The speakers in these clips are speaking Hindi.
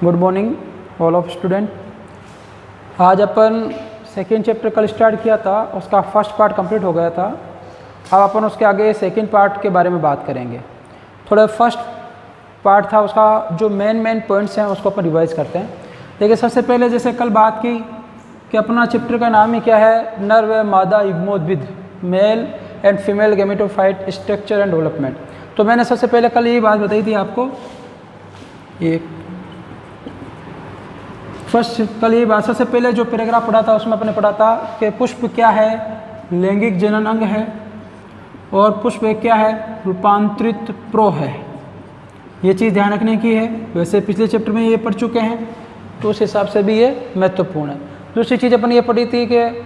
Good morning all of student. आज अपन सेकेंड चैप्टर कल स्टार्ट किया था, उसका फर्स्ट पार्ट कंप्लीट हो गया था। अब अपन उसके आगे सेकेंड पार्ट के बारे में बात करेंगे। थोड़ा फर्स्ट पार्ट था, उसका जो मेन पॉइंट्स हैं उसको अपन रिवाइज करते हैं। देखिए, सबसे पहले जैसे कल बात की कि अपना चैप्टर का नाम ही क्या है, नर व मादा युग्मोद्भिद, male and female gametophyte structure and development. तो मैंने सबसे पहले कल यही बात बताई थी आपको, एक फर्स्ट कल ये बात सबसे पहले जो पैराग्राफ पढ़ा था उसमें अपने पढ़ा था कि पुष्प क्या है, लैंगिक जनन अंग है, और पुष्प एक क्या है, रूपांतरित प्रो है। ये चीज़ ध्यान रखने की है। वैसे पिछले चैप्टर में ये पढ़ चुके हैं तो उस हिसाब से भी ये महत्वपूर्ण है। दूसरी चीज़ अपन ये पढ़ी थी कि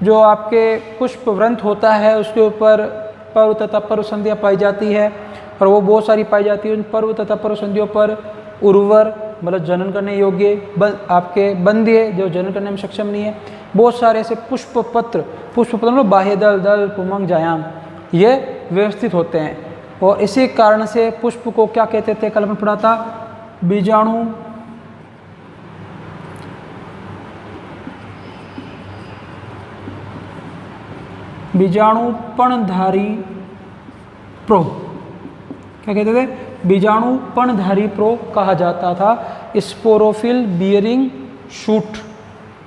जो आपके पुष्प व्रंथ होता है उसके ऊपर पर्व तथा पर्व संधियाँ पाई जाती है, और वो बहुत सारी पाई जाती है। उन पर्व तथा पर्व संधियों पर उर्वर मतलब जनन करने योग्य, आपके बंध्य जो जनन करने में सक्षम नहीं है, बहुत सारे ऐसे पुष्प पत्र मतलब बाह्य दल, दल, पुमंग, जायाम, ये व्यवस्थित होते हैं। और इसी कारण से पुष्प को क्या कहते थे, कल में पढ़ा था, बीजाणु बीजाणुपणधारी प्रो, क्या कहते थे, बीजाणुपणधारी प्रो कहा जाता था। स्पोरोफिल बियरिंग शूट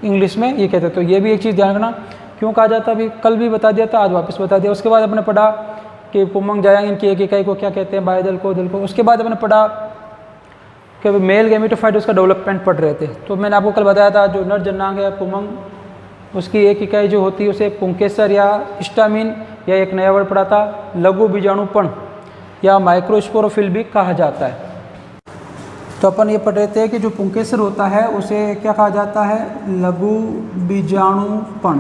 इंग्लिश में ये कहते थे। तो ये भी एक चीज़ ध्यान रखना, क्यों कहा जाता, अभी कल भी बता दिया था, आज वापस बता दिया। उसके बाद अपने पढ़ा कि पुमंग, जायांग, इनकी एक इकाई को क्या कहते हैं, बाह्य दल को, दल को। उसके बाद अपने पढ़ा कि मेल गैमेटोफाइट उसका डेवलपमेंट पढ़ रहे थे। तो मैंने आपको कल बताया था जो नर जननांग है पुमंग, उसकी एक इकाई जो होती है उसे पुंकेसर या स्टामिन, या एक नया वर्ड पढ़ा था लघु बीजाणुपण या माइक्रोस्पोरोफिल भी कहा जाता है। तो अपन ये पढ़ रहे थे कि जो पुंकेसर होता है उसे क्या कहा जाता है, लघु बीजाणुपण,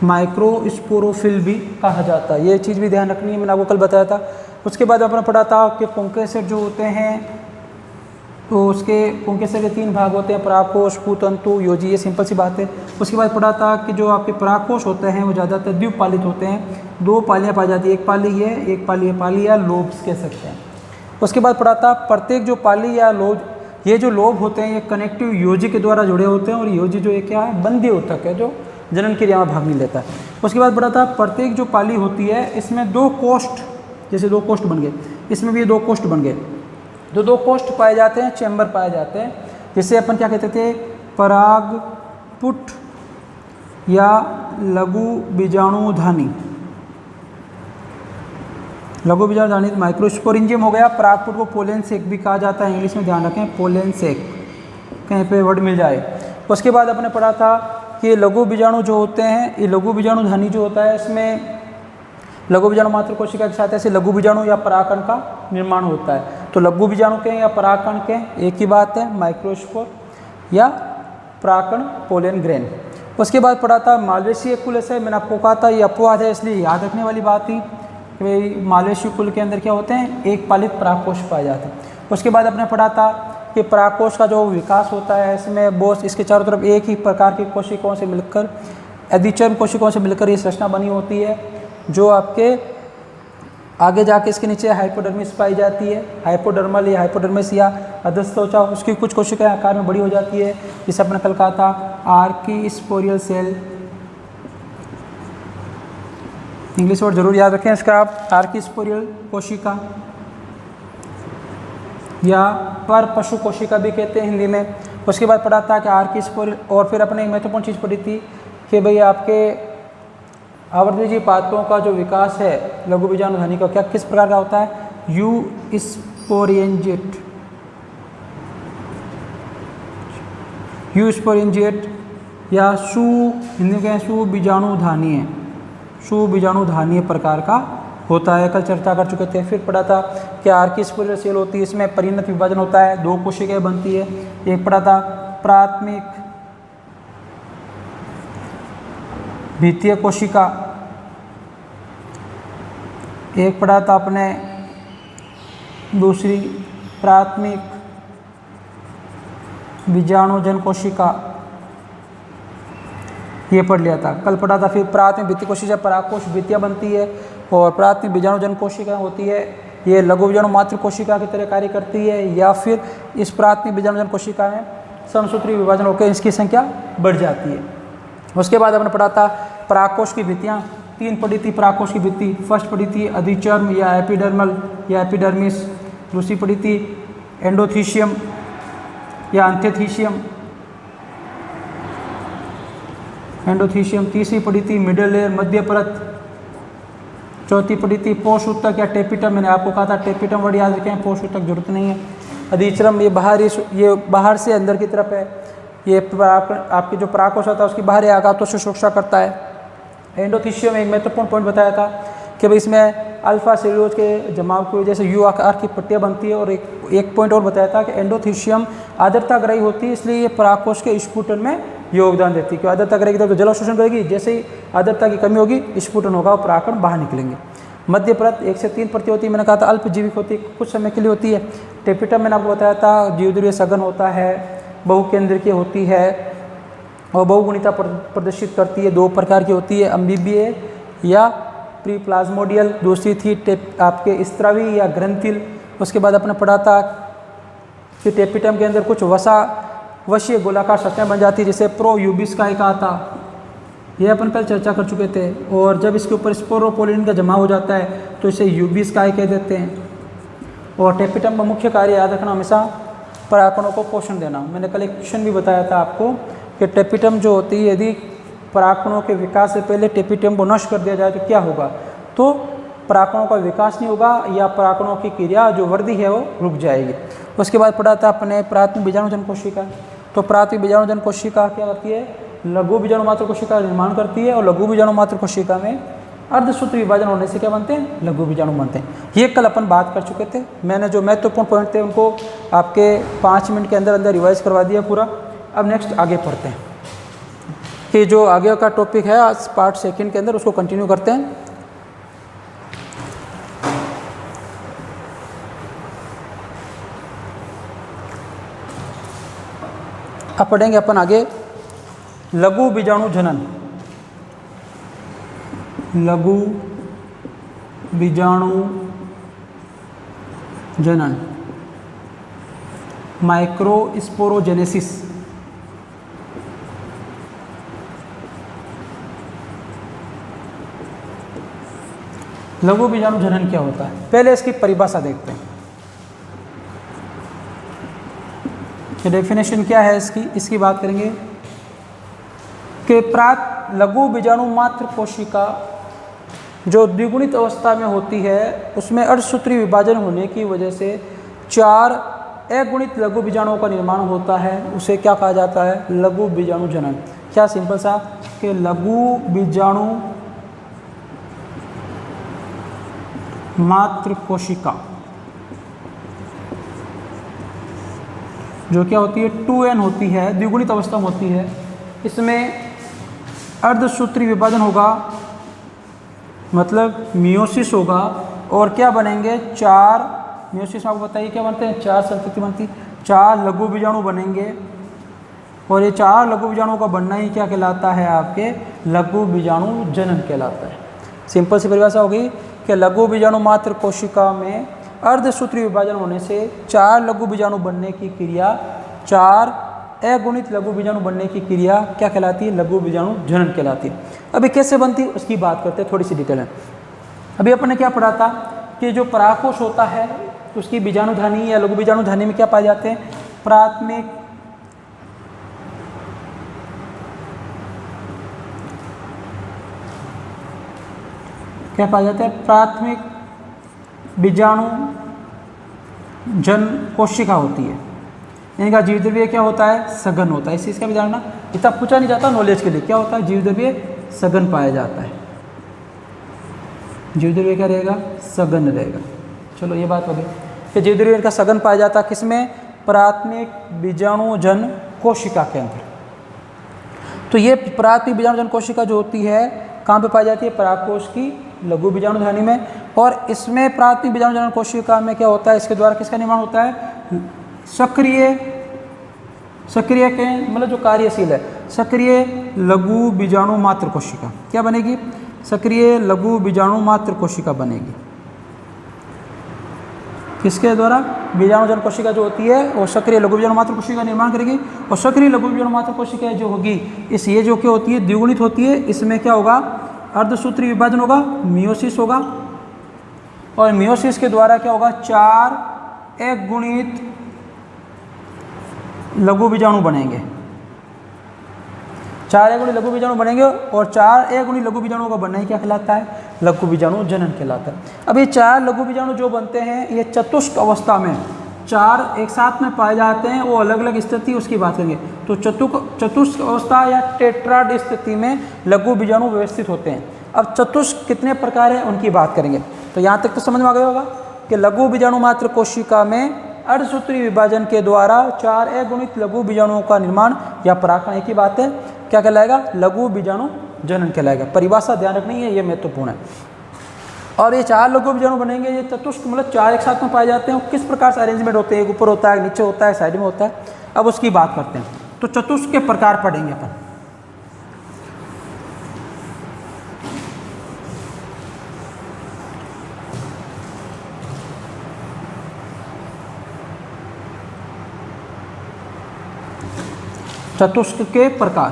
माइक्रोस्पोरोफिल भी कहा जाता है। ये चीज़ भी ध्यान रखनी है, मैंने आपको कल बताया था। उसके बाद अपन पढ़ा था कि पुंकेसर जो होते हैं तो उसके पुंकेसर के 3 भाग होते हैं, परागकोश, कुतंतु, योजी, ये सिंपल सी बात है। उसके बाद पढ़ा था कि जो आपके परागकोश होते हैं वो ज़्यादातर द्विपालित होते हैं, 2 पालियाँ पाई जाती है, एक पाली ये, एक पाली है, पाली या लोब्स कह सकते हैं। उसके बाद पढ़ा था प्रत्येक जो पाली या लोब, ये जो लोब होते हैं ये कनेक्टिव योजी के द्वारा जुड़े होते हैं, और योजी जो ये क्या है, बंदी ऊतक है जो जनन क्रिया में भाग नहीं लेता है। उसके बाद पढ़ा था प्रत्येक जो पाली होती है इसमें 2 कोष्ठ, जैसे 2 कोष्ठ बन गए, इसमें भी 2 कोष्ठ बन गए। जो 2 कोष्ठ पाए जाते हैं, चैम्बर पाए जाते हैं, जिसे अपन क्या कहते थे, परागपुट या लघु बीजाणुधानी। लघु बीजाणुधानी माइक्रोस्पोरिंजियम हो गया। परागपुट को पोलन सेक भी कहा जाता है, इंग्लिश में ध्यान रखें, पोलन सेक, कहीं पे वर्ड मिल जाए। उसके बाद अपने पढ़ा था कि लघु बीजाणु जो होते हैं, ये लघु बीजाणुधानी जो होता है इसमें लघु बीजाणु मात्र कोशिका के साथ ऐसे लघु बीजाणु या परागकण का निर्माण होता है। तो लघु बीजाणु के या परागकण के एक ही बात है, माइक्रोस्पोर या परागकण पोलन ग्रेन। उसके बाद पढ़ा था मालवेसी कुल है, मैंने आपको कहा था ये अपवाद है, इसलिए याद रखने वाली बात थी कि भाई मालवेसी कुल के अंदर क्या होते हैं, एक पालित परागकोश पाए जाते हैं। उसके बाद अपने पढ़ा था कि परागकोश का जो विकास होता है इसमें बोस, इसके चारों तरफ एक ही प्रकार की कोशिकाओं से मिलकर, एडिचर्म कोशिकाओं से मिलकर ये संरचना बनी होती है, जो आपके आगे जाके इसके नीचे हाइपोडर्मिस पाई जाती है। हाइपोडर्मल या हाइपोडर्मिस या अधस्त्वचा, उसकी कुछ कोशिकाएं आकार में बड़ी हो जाती है, जिसे अपने कल कहा था आर्कीस्पोरियल सेल। इंग्लिश वर्ड जरूर याद रखें इसका आप, आर्कीस्पोरियल कोशिका या पर पशु कोशिका भी कहते हैं हिंदी में। उसके बाद पढ़ा था कि आर्कीस्पोरियल, और फिर अपने एक महत्वपूर्ण चीज़ पढ़ी थी कि भाई आपके आवर्तजीय पादपों का जो विकास है लघु बीजाणुधानी का, क्या किस प्रकार का होता है, यू स्पोरेंजिएट या सु, हिंदी में सुबीजाणुधानीय, सुबीजाणुधानीय प्रकार का होता है, कल चर्चा कर चुके थे। फिर पढ़ा था कि आर्कीस्पोरियल सेल होती है, इसमें परिणत विभाजन होता है, 2 कोशिकाएं बनती है। एक पढ़ा था प्राथमिक द्वितीय कोशिका, एक पढ़ा था अपने दूसरी प्राथमिक बीजाणुजन कोशिका, ये पढ़ लिया था कल पढ़ा था। फिर प्राथमिक भित्ति कोशिका परागकोश भित्तियाँ बनती है और प्राथमिक बीजाणुजन कोशिका होती है ये लघु बीजाणु मात्र कोशिका की तरह कार्य करती है, या फिर इस प्राथमिक बीजाणुजन कोशिका में समसूत्री विभाजन होकर इसकी संख्या बढ़ जाती है। उसके बाद हमने पढ़ा था परागकोश की भित्तियाँ, 3 पढ़ी थी परागकोश की भित्ति। फर्स्ट पढ़ी थी अधिचर्म या एपिडर्मल या एपिडर्मिस, दूसरी पढ़ी थी एंडोथीशियम या अंत्यथीशियम, एंडोथीशियम, तीसरी पढ़ी थी मिडल लेयर मध्य परत, चौथी पढ़ी थी पोष ऊतक या टेपिटम। मैंने आपको कहा था टेपिटम वर्ड याद रखें, पोष ऊतक जरूरत नहीं है। अधिचर्म ये बाहर से अंदर की तरफ है, ये आपके जो परागकोश होता है उसकी बाहरी आघातों से सुरक्षा करता है। एंडोथीशियम में एक महत्वपूर्ण पॉइंट बताया था कि भाई इसमें अल्फा सेल्यूलोज के जमाव की वजह से यू आकार की पट्टियाँ बनती है, और एक पॉइंट और बताया था कि एंडोथीशियम आर्द्रताग्राही होती है, इसलिए ये परागकोश के स्फुटन में योगदान देती है। क्योंकि आर्द्रताग्राही की तरफ तो जल अवशोषण करेगी, जैसे ही आर्द्रता की कमी होगी स्फुटन होगा और परागकण बाहर निकलेंगे। मध्य परत 1 से 3 परतें होती है, मैंने कहा था अल्पजीविक होती है, कुछ समय के लिए होती है। टेपिटम मैंने आपको बताया था जीवद्रव्य सघन होता है, बहुकेंद्रकीय होती है और बहुगुणिता प्रदर्शित करती है। 2 प्रकार की होती है, अम्बीबीय या प्री प्लाज्मोडियल, दूसरी थी आपके स्त्रावी या ग्रंथिल। उसके बाद अपने पढ़ा था कि टेपिटम के अंदर कुछ वशीय गोलाकार सतहें बन जाती है, जिसे प्रोयूबिस का कहा था, यह अपन कल चर्चा कर चुके थे। और जब इसके ऊपर स्पोरोपोलिन का जमा हो जाता है तो इसे यूबिस का कह देते हैं। और टेपिटम का मुख्य कार्य याद रखना हमेशा परागकणों को पोषण देना। मैंने कल एक क्वेश्चन भी बताया था आपको कि टेपिटम जो होती है, यदि परागकणों के विकास से पहले टेपिटम को नष्ट कर दिया जाए तो क्या होगा, तो परागकणों का विकास नहीं होगा या परागकणों की क्रिया जो वृद्धि है वो रुक जाएगी। उसके बाद पढ़ा था अपने प्राथमिक बीजाणुजन कोशिका। तो प्राथमिक बीजाणुजन कोशिका क्या करती है, लघु बीजाणु मात्र कोशिका का निर्माण करती है, और लघु बीजाणु मात्र कोशिका में अर्धसूत्री विभाजन होने से क्या बनते हैं, लघु बीजाणु बनते हैं। ये कल अपन बात कर चुके थे। मैंने जो महत्वपूर्ण पॉइंट थे उनको आपके 5 मिनट के अंदर अंदर रिवाइज करवा दिया पूरा। अब नेक्स्ट आगे पढ़ते हैं कि जो आगे का टॉपिक है आज पार्ट 2 के अंदर, उसको कंटिन्यू करते हैं। अब पढ़ेंगे अपन आगे लघु बीजाणु जनन। लघु बीजाणु जनन, माइक्रोस्पोरोजेनेसिस। लघु बीजाणु जनन क्या होता है, पहले इसकी परिभाषा देखते हैं कि डेफिनेशन क्या है इसकी बात करेंगे कि लघु बीजाणु मात्र कोशिका जो द्विगुणित अवस्था में होती है उसमें अर्धसूत्री विभाजन होने की वजह से 4 अगुणित लघु बीजाणुओं का निर्माण होता है। उसे क्या कहा जाता है, लघु बीजाणु जनन। क्या सिंपल सा कि लघु बीजाणु मात्र कोशिका जो क्या होती है 2n होती है, द्विगुणित अवस्था में होती है, इसमें अर्धसूत्री विभाजन होगा, मतलब मियोसिस होगा, और क्या बनेंगे 4, मियोसिस में आपको बताइए क्या बनते हैं, 4 संतति बनती, 4 लघु बीजाणु बनेंगे, और ये 4 लघु बीजाणुओं का बनना ही क्या कहलाता है, आपके लघु बीजाणु जनन कहलाता है। सिंपल सी परिभाषा होगी कि लघु बीजाणु मात्र कोशिका में अर्धसूत्री विभाजन होने से 4 लघु बीजाणु बनने की क्रिया, 4 अगुणित लघु बीजाणु बनने की क्रिया क्या कहलाती है, लघु बीजाणु जनन कहलाती है। अभी कैसे बनती है उसकी बात करते हैं थोड़ी सी डिटेल में। अभी अपन ने क्या पढ़ा था कि जो परागकोश होता है उसकी बीजाणुधानी या लघु बीजाणुधानी में क्या पाए जाते हैं, प्राथमिक क्या पाया जाता है, प्राथमिक बीजाणु जन कोशिका होती है। इनका जीवद्रव्य क्या होता है, सघन होता है। इस चीज़ का भी जानना इतना पूछा नहीं जाता नॉलेज के लिए, क्या होता है, जीवद्रव्य सघन पाया जाता है। जीवद्रव्य क्या रहेगा, सघन रहेगा। चलो ये बात हो गई कि जीवद्रव्य का सघन पाया जाता है किसमें, प्राथमिक बीजाणु जन कोशिका के अंदर। तो ये प्राथमिक बीजाणु जन कोशिका जो होती है कहाँ पे पाई जाती है, परागकोश की लघु बीजाणुधानी में। और इसमें प्राथमिक बीजाणु जनन कोशिका में क्या होता है, इसके द्वारा किसका निर्माण होता है, सक्रिय के मतलब जो कार्यशील है, सक्रिय लघु बीजाणु मात्र कोशिका क्या बनेगी, सक्रिय लघु बीजाणु मात्र कोशिका बनेगी। किसके द्वारा? बीजाणुजन कोशिका जो होती है वो सक्रिय लघु बीजाणु मात्र कोशिका का निर्माण करेगी, और सक्रिय लघु बीजाणु मात्र कोशिका जो होगी इस ये जो क्या होती है द्विगुणित होती है, इसमें क्या होगा अर्धसूत्री विभाजन होगा, मियोसिस होगा, और मियोसिस के द्वारा क्या होगा 4 एक गुणित लघु बीजाणु बनेंगे, 4 एक गुणित लघु बीजाणु बनेंगे, और 4 एक गुणित लघु बीजाणुओं का बनना ही क्या कहलाता है? लघु बीजाणु जनन कहलाता है। अब ये 4 लघु बीजाणु जो बनते हैं ये चतुष्क अवस्था में 4 एक साथ में पाए जाते हैं, वो अलग अलग स्थिति उसकी बात करेंगे। तो चतुष्क अवस्था या टेट्राड स्थिति में लघु बीजाणु व्यवस्थित होते हैं। अब चतुष्क कितने प्रकार हैं उनकी बात करेंगे। तो यहाँ तक तो समझ में आ गया होगा कि लघु बीजाणु मात्र कोशिका में अर्धसूत्री विभाजन के द्वारा 4 एक गुणित लघु बीजाणुओं का निर्माण या परागण, एक ही बात है, क्या कहलाएगा? लघु बीजाणु जनन कहलाएगा। परिभाषा ध्यान रखनी है, ये महत्वपूर्ण है। और ये 4 लघु बीजाणु बनेंगे, ये चतुष्क मतलब 4 एक साथ में पाए जाते हैं। किस प्रकार से अरेंजमेंट होते हैं? एक ऊपर होता है, नीचे होता है, साइड में होता है। अब उसकी बात करते हैं। तो चतुष्क के प्रकार पढ़ेंगे अपन। चतुष्क के प्रकार,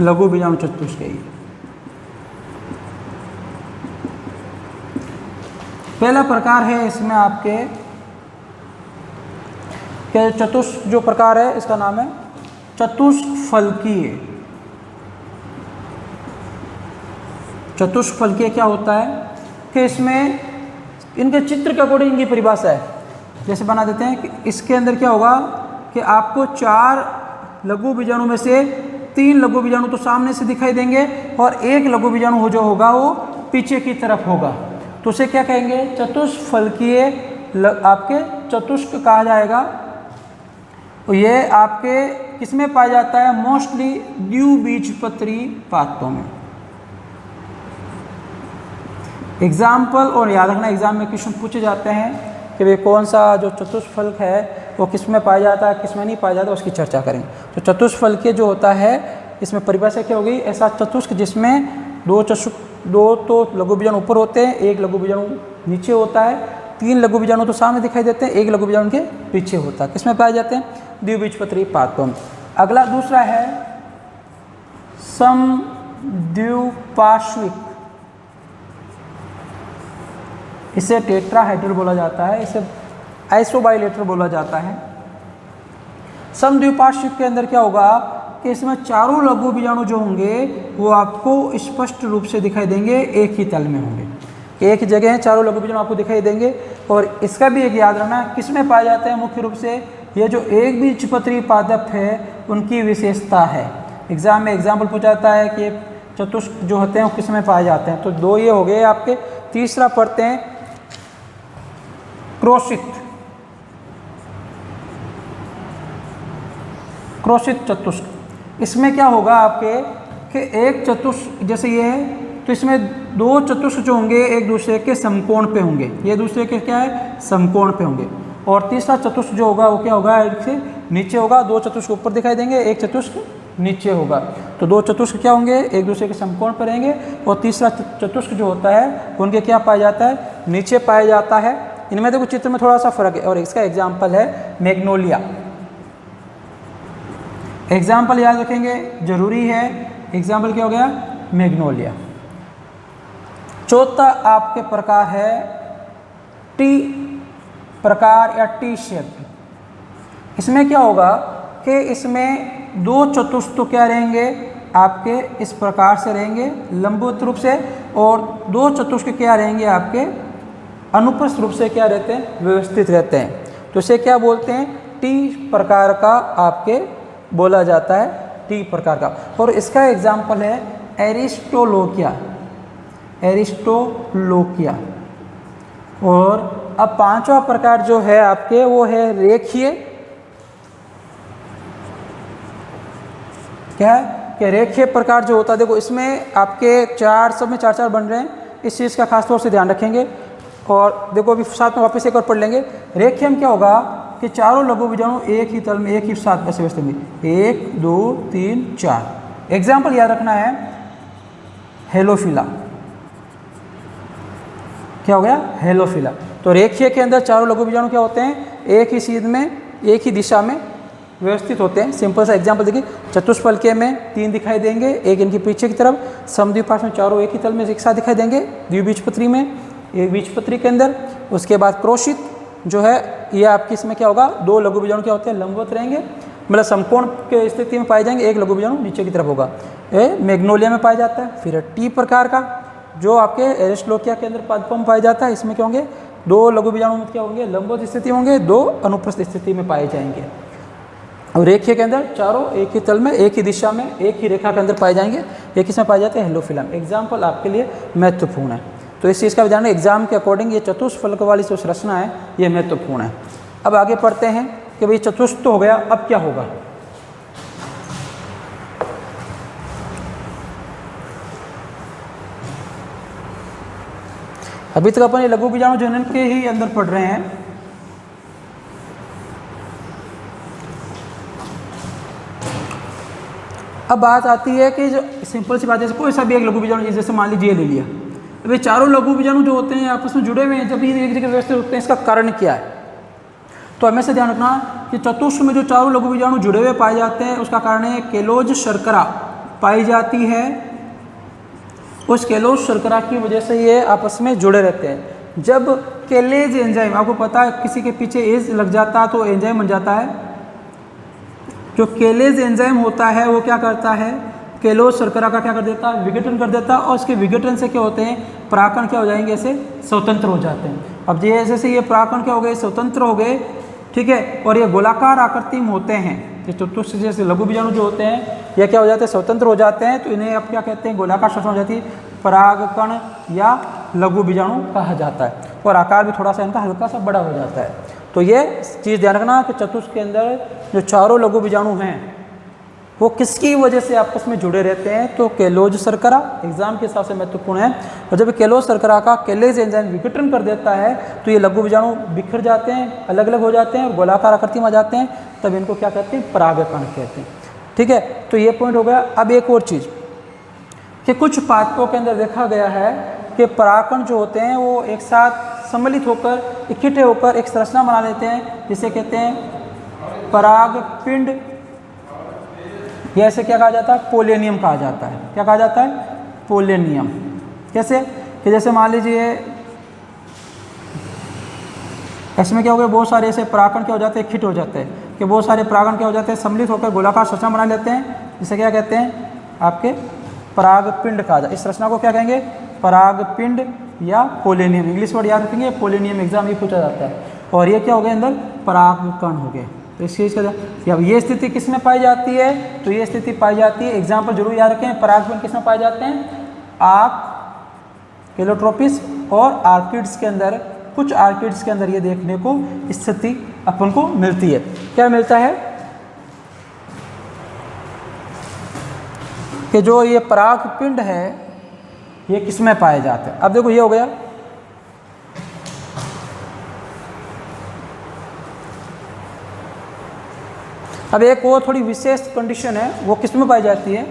लघु बीजाणु चतुष्क है। पहला प्रकार है इसमें आपके क्या? चतुष्क जो प्रकार है इसका नाम है चतुष्क फलकीय। चतुष्क फलकीय क्या होता है कि इसमें इनके चित्र के अकॉर्डिंग इनकी परिभाषा है। जैसे बना देते हैं कि इसके अंदर क्या होगा कि आपको 4 लघु बीजाणु में से 3 लघु बीजाणु तो सामने से दिखाई देंगे, और 1 लघु बीजाणु जो होगा वो पीछे की तरफ होगा। तो उसे क्या कहेंगे? चतुष्क फलकीय आपके चतुष्क कहा जाएगा। तो ये आपके किसमें पाया जाता है? मोस्टली द्विबीजपत्री पादपों में। एग्जाम्पल, और याद रखना एग्जाम में क्वेश्चन पूछे जाते हैं कि वे कौन सा जो चतुष्फलक है वो किस में पाया जाता है, किस में नहीं पाया जाता, उसकी चर्चा करेंगे। तो चतुष्फलकीय जो होता है इसमें परिभाषा क्या होगी? ऐसा चतुष्क जिसमें 2 तो लघु बीजाणु ऊपर होते हैं, 1 लघु बीजाणु नीचे होता है, 3 लघु बीजाणु तो सामने दिखाई देते हैं, 1 लघु बीजाणु के पीछे होता है। किसमें पाए जाते हैं? द्विबीजपत्री पादपों में। अगला दूसरा है समद्विपार्श्विक। इसे टेट्राहाइड्रल बोला जाता है, इसे आइसोबाइलेटर बोला जाता है। समद्विपार्श्विक के अंदर क्या होगा कि इसमें चारों लघु बीजाणु जो होंगे वो आपको स्पष्ट रूप से दिखाई देंगे, एक ही तल में होंगे, एक जगह चारों लघु बीजाणु आपको दिखाई देंगे। और इसका भी एक याद रखना किस में पाए जाते हैं? मुख्य रूप से ये जो एक बीजपत्री पादप है उनकी विशेषता है। एग्जाम में एग्जाम्पल पूछा जाता है कि चतुष्क जो होते हैं वो किस में पाए जाते हैं। तो 2 ये हो गए आपके। तीसरा पढ़ते हैं क्रोशित चतुष्क। इसमें क्या होगा आपके कि एक चतुष्क जैसे ये है तो इसमें 2 चतुष्क जो होंगे एक दूसरे के समकोण पे होंगे, ये दूसरे के क्या है? समकोण पे होंगे। और तीसरा चतुष्क जो होगा वो क्या होगा? एक से नीचे होगा, 2 चतुष्क ऊपर दिखाई देंगे, 1 चतुष्क नीचे होगा। तो 2 चतुष्क क्या होंगे? एक दूसरे के समकोण पर रहेंगे। और तीसरा चतुष्क जो होता है उनके क्या पाया जाता है? नीचे पाया जाता है। इनमें देखो चित्र में थोड़ा सा फर्क है। और इसका एग्जाम्पल है मैग्नोलिया। एग्जाम्पल याद रखेंगे, जरूरी है। एग्जाम्पल क्या हो गया? मैग्नोलिया। चौथा आपके प्रकार है टी प्रकार या टी शेप। इसमें क्या होगा कि इसमें 2 चतुष्क तो क्या रहेंगे आपके? इस प्रकार से रहेंगे लंबवत रूप से, और 2 चतुष्क क्या रहेंगे आपके? अनुप्रस्थ रूप से क्या रहते हैं? व्यवस्थित रहते हैं। तो इसे क्या बोलते हैं? टी प्रकार का आपके बोला जाता है, टी प्रकार का। और इसका एग्जाम्पल है एरिस्टोलोकिया। एरिस्टोलोकिया। और अब 5वां प्रकार जो है आपके वो है रेखीय। क्या है कि रेखीय प्रकार जो होता है, देखो इसमें आपके 4 सब में 4 बन रहे हैं। इस चीज़ का खास तौर से ध्यान रखेंगे। और देखो अभी साथ में वापस एक और पढ़ लेंगे। रेखीय में क्या होगा कि चारों लघु बीजाणु एक ही तल में एक ही साथ ऐसे व्यवस्थित में 1 2 3 4। एग्जाम्पल याद रखना है हेलोफिला। क्या हो गया? हेलोफिला। तो रेखीय के अंदर चारों लघु बीजाणु क्या होते हैं? एक ही सीध में, एक ही दिशा में व्यवस्थित होते हैं। सिंपल सा एग्जांपल देखिए, चतुष्फलकीय में 3 दिखाई देंगे, एक इनके पीछे की तरफ, समद्विपार्श्व में चारों एक ही तल में एक साथ दिखाई देंगे, द्विबीजपत्री में, एक बीजपत्री के अंदर। उसके बाद क्रोशित जो है ये आपकी इसमें क्या होगा? 2 लघु बीजाणु क्या होते हैं? लंबवत रहेंगे, मतलब समकोण के स्थिति में पाए जाएंगे, एक लघु बीजाणु नीचे की तरफ होगा। ये मैग्नोलिया में पाया जाता है। फिर टी प्रकार का जो आपके एरिस्टोलोकिया के अंदर पादपों में पाया जाता है, इसमें क्या होंगे? 2 लघु बीजाणु में क्या होंगे? लंबवत स्थिति होंगे, 2 अनुप्रस्थ स्थिति में पाए जाएंगे। और रेखीय के अंदर चारों एक ही तल में, एक ही दिशा में, एक ही रेखा के अंदर पाए जाएंगे। एक इसमें पाए जाते हैं हेलोफिला। एग्जाम्पल आपके लिए महत्वपूर्ण है, तो इस चीज़ का ध्यान एग्जाम के अकॉर्डिंग ये चतुष्फलक वाली जो संरचना है ये महत्वपूर्ण है। अब आगे पढ़ते हैं कि भाई चतुष्ट तो हो गया, अब क्या होगा? अभी तक अपन ये लघु बीजाणु जनन के ही अंदर पढ़ रहे हैं। अब बात आती है कि जो सिंपल सी बात है, कोई सा भी एक लघु बीजाणु, जैसे मान लीजिए ले लिया, अब ये चारों लघु बीजाणु जो होते हैं आपस में जुड़े हुए हैं, जब ये एक जगह व्यवस्थित होते हैं, इसका कारण क्या है? तो हमें से ध्यान रखना कि चतुष्ट में जो चारों लघु बीजाणु जुड़े हुए पाए जाते हैं, उसका कारण है केलोज शर्करा पाई जाती है। उस केलोज शर्करा की वजह से ये आपस में जुड़े रहते हैं। जब केलेज एंजाइम, आपको पता है किसी के पीछे एज लग जाता है तो एंजाइम बन जाता है। जो केलेज एंजाइम होता है वो क्या करता है? केलोज शर्करा का क्या कर देता है? विघटन कर देता है। और उसके विघटन से क्या होते हैं? परागकण क्या हो जाएंगे? ऐसे स्वतंत्र हो जाते हैं। अब जैसे से ये परागकण क्या हो गए? स्वतंत्र हो गए, ठीक है। और ये गोलाकार आकृति में होते हैं। ये चतुष्ट जैसे लघु बीजाणु जो होते हैं ये क्या हो जाते हैं? स्वतंत्र हो जाते हैं। तो इन्हें अब क्या कहते हैं? गोलाकार संरचना हो जाती है, परागकण या लघु बीजाणु कहा जाता है। और आकार भी थोड़ा सा इनका हल्का सा बड़ा हो जाता है। तो ये चीज़ ध्यान रखना कि चतुष्ट के अंदर जो चारों लघु बीजाणु हैं वो किसकी वजह से आपस में जुड़े रहते हैं? तो केलोज शर्करा एग्जाम के हिसाब से महत्वपूर्ण है। और जब केलोज शर्करा का केलेज एंजाइम विघटन कर देता है तो ये लघु बीजाणु बिखर जाते हैं, अलग अलग हो जाते हैं और गोलाकार आकृति में आ जाते हैं। तब इनको क्या कहते हैं? परागकण कहते हैं, ठीक है। तो ये पॉइंट हो गया। अब एक और चीज़ कि कुछ पादपों के अंदर देखा गया है कि परागकण जो होते हैं वो एक साथ सम्मिलित होकर, इकट्ठे होकर एक संरचना बना लेते हैं, जिसे कहते हैं परागपिंड, या इसे क्या कहा जाता है? पोलेनियम कहा जाता है। क्या कहा जाता है? पोलेनियम। कैसे? कि जैसे मान लीजिए इसमें क्या हो गया? बहुत सारे ऐसे परागकण क्या हो जाते हैं? इकट्ठे हो जाते हैं कि बहुत सारे परागकण क्या हो जाते हैं? सम्मिलित होकर गोलाकार संरचना बना लेते हैं, जिसे क्या कहते हैं? आपके परागपिंड कहा जाता है। इस रचना को क्या कहेंगे? परागपिंड या पोलेनियम। इंग्लिश वर्ड याद रखेंगे, पोलेनियम एग्जाम ये पूछा जाता है। और ये क्या हो गया? अंदर परागकण हो गए। तो इस चीज़ का अब ये स्थिति किस में पाई जाती है? तो ये स्थिति पाई जाती है, एग्जाम्पल जरूर याद रखें, परागकण किस में पाए जाते हैं? आक, केलोट्रोपिस और आर्किड्स के अंदर। कुछ आर्किड्स के अंदर ये देखने को स्थिति अपन को मिलती है। क्या मिलता है? कि जो ये परागपिंड है ये किस में पाए जाते हैं? अब देखो ये हो गया, अब एक और थोड़ी विशेष कंडीशन है, वो किस में पाई जाती है?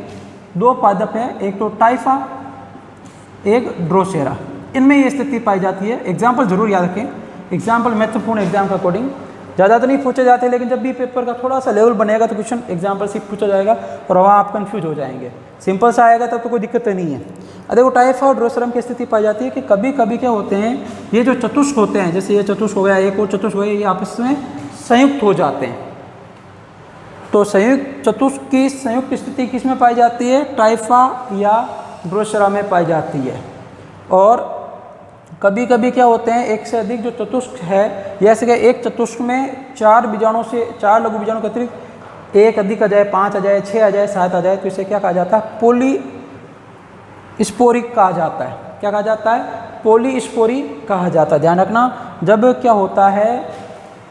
2 पादप हैं, एक तो टाइफा, एक ड्रोसेरा, इनमें ये स्थिति पाई जाती है। एग्जाम्पल जरूर याद रखें, एग्जाम्पल महत्वपूर्ण एग्जाम के अकॉर्डिंग। ज़्यादा तो नहीं पूछे जाते, लेकिन जब भी पेपर का थोड़ा सा लेवल बनेगा तो क्वेश्चन एग्जाम्पल से पूछा जाएगा और वहाँ आप कंफ्यूज हो जाएंगे। सिंपल सा आएगा तब तो कोई दिक्कत नहीं है। देखो टाइफा और ड्रोसेरम की स्थिति पाई जाती है कि कभी कभी क्या होते हैं, ये जो चतुष्क होते हैं, जैसे ये चतुष्क हो गया, एक और चतुष्क हो गया, ये आपस में संयुक्त हो जाते हैं। तो संयुक्त चतुष्क की संयुक्त स्थिति किस में पाई जाती है? टाइफा या ड्रोसेरा में पाई जाती है। और कभी कभी क्या होते हैं, एक से अधिक जो चतुष्क है, जैसे कि एक चतुष्क में 4 बीजाणु से 4 लघु बीजाणु के अतिरिक्त एक अधिक आ जाए, 5 आ जाए, 6 आ जाए, 7 आ जाए, तो इसे क्या कहा जाता है? पॉलीस्पोरिक कहा जाता है। क्या कहा जाता है? पॉलीस्पोरिक कहा जाता है। ध्यान रखना, जब क्या होता है,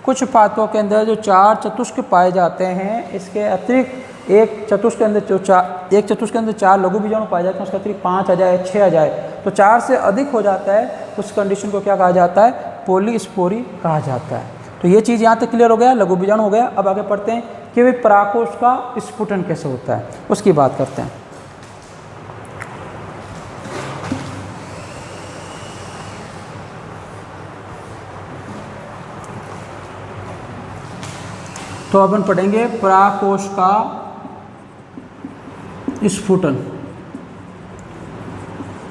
कुछ पादपों के अंदर जो 4 चतुष्क पाए जाते हैं, इसके अतिरिक्त एक चतुष्क के अंदर एक चतुष्क के अंदर 4 लघु बीजाणु पाए जाते हैं, उसके अतिरिक्त 5 आ जाए, 6 आ जाए, तो 4 से अधिक हो जाता है, उस कंडीशन को क्या कहा जाता है? पॉलीस्पोरी कहा जाता है। तो ये चीज़ यहाँ तक क्लियर हो गया, लघु बीजाणु हो गया। अब आगे पढ़ते हैं कि भाई परागकोश का स्फुटन कैसे होता है, उसकी बात करते हैं। तो अपन पढ़ेंगे परागकोश का स्फुटन।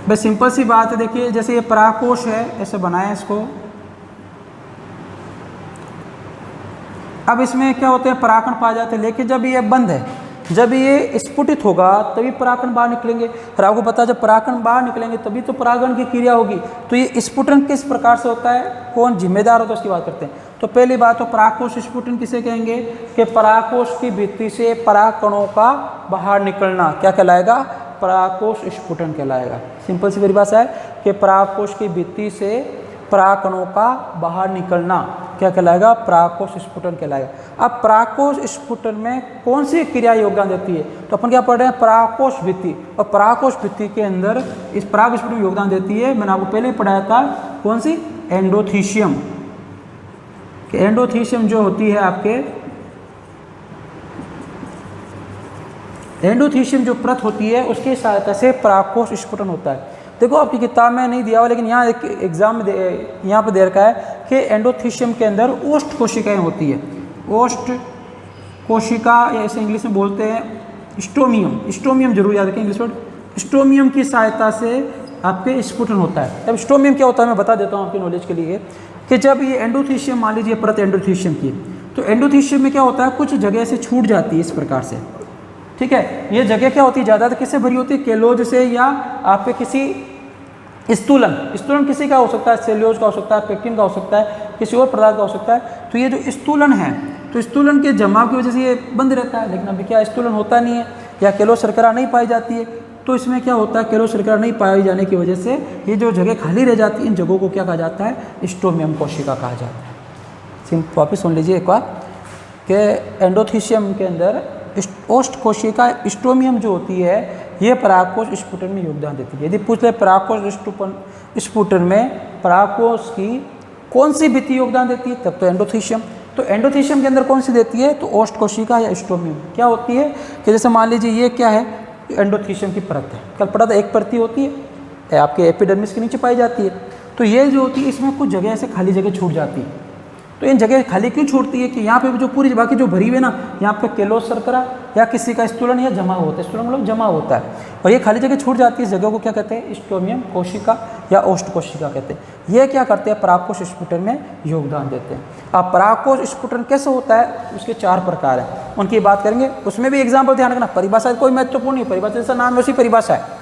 बस सिंपल सी बात है, देखिए जैसे ये परागकोश है, ऐसे बनाया इसको। अब इसमें क्या होते हैं, परागकण पाए जाते हैं, लेकिन जब ये बंद है, जब ये स्फुटित होगा तभी परागकण बाहर निकलेंगे। और आपको पता है जब परागकण बाहर निकलेंगे तभी तो परागण की क्रिया होगी। तो ये स्फुटन किस प्रकार से होता है, कौन जिम्मेदार होता है, उसकी बात करते हैं। तो पहली बात तो परागकोश स्फुटन किसे कहेंगे कि परागकोश की भित्ति से परागकणों का बाहर निकलना क्या कहलाएगा, परागकोश स्फुटन कहलाएगा। सिंपल सी परिभाषा है कि परागकोश की भित्ति से परागकणों का बाहर निकलना क्या कहलाएगा, परागकोश स्फुटन कहलाएगा। अब परागकोश स्फुटन में कौन सी क्रिया योगदान देती है, तो अपन क्या पढ़ रहे हैं, परागकोश भित्ति। और परागकोश भित्ति के अंदर इस पराग स्फुटन में योगदान देती है, मैंने आपको पहले ही पढ़ाया था, कौन सी, एंडोथीशियम। एंडोथीशियम जो होती है आपके, एंडोथीशियम जो परत होती है उसकी सहायता से परागकोश स्फुटन होता है। देखो आपकी किताब में नहीं दिया हुआ, लेकिन यहाँ एक एग्जाम में यहाँ पे दे रखा है कि एंडोथीशियम के अंदर ओष्ठ कोशिकाएं होती है। ओष्ठ कोशिका, या इसे इंग्लिश में बोलते हैं स्टोमियम। स्टोमियम जरूर याद रखें इंग्लिश वर्ड। स्टोमियम की सहायता से आपके स्फुटन होता है। अब स्टोमियम क्या होता है मैं बता देता हूँ आपकी नॉलेज के लिए, कि जब ये एंडोथीशियम, मान लीजिए परत एंडोथीशियम की, तो एंडोथीशियम में क्या होता है, कुछ जगह से छूट जाती है इस प्रकार से, ठीक है। ये जगह क्या होती है, ज़्यादातर किससे भरी होती है, केलोज से, या आपके किसी स्तूलन, स्तूलन किसी का हो सकता है, सेल्यूलोज का हो सकता है, पेक्टिन का हो सकता है, किसी और पदार्थ का हो सकता है। तो ये जो स्तूलन है, तो स्तूलन के जमाव की वजह से ये बंद रहता है। लेकिन अभी क्या स्तूलन होता नहीं है, या केलोज शर्करा नहीं पाई जाती है, तो इसमें क्या होता है, केलोज शर्करा नहीं पाई जाने की वजह से ये जो जगह खाली रह जाती है, इन जगहों को क्या कहा जाता है, स्टोमियम कोशिका कहा जाता है। वापिस सुन लीजिए एक बार, कि एंडोथीशियम के अंदर ओष्ठ कोशिका स्टोमियम जो होती है, ये परागकोश स्फुटन में योगदान देती है। यदि पूछ ले परागकोश स्फुटन में परागकोश की कौन सी भित्ति योगदान देती है, तब तो एंडोथीशियम। तो एंडोथीशियम के अंदर कौन सी देती है, तो ओष्ठ कोशिका या स्टोमियम। क्या होती है कि जैसे मान लीजिए ये क्या है, एंडोथीशियम की परत है, कल पढ़ा था, एक परती होती है आपके एपिडर्मिस के नीचे पाई जाती है। तो ये जो होती है, इसमें कुछ जगह से खाली जगह छूट जाती है। तो इन जगह खाली क्यों छोड़ती है, कि यहाँ पे जो पूरी बाकी जो भरी हुई है ना, यहाँ पे केलोज शर्करा या किसी का स्तूलन या जमा होता है, स्तूलन मतलब जमा होता है, और ये खाली जगह छूट जाती है, इस जगह को क्या कहते हैं, स्टोमियम कोशिका या ओष्ठ कोशिका कहते हैं। ये क्या करते हैं, परागकोश स्फुटन में योगदान देते हैं। अब परागकोश स्फुटन कैसे होता है, उसके 4 प्रकार हैं, उनकी बात करेंगे। उसमें भी एग्जाम्पल ध्यान रखना, परिभाषा कोई महत्वपूर्ण नहीं, परिभाषा जैसा नाम है उसी परिभाषा है।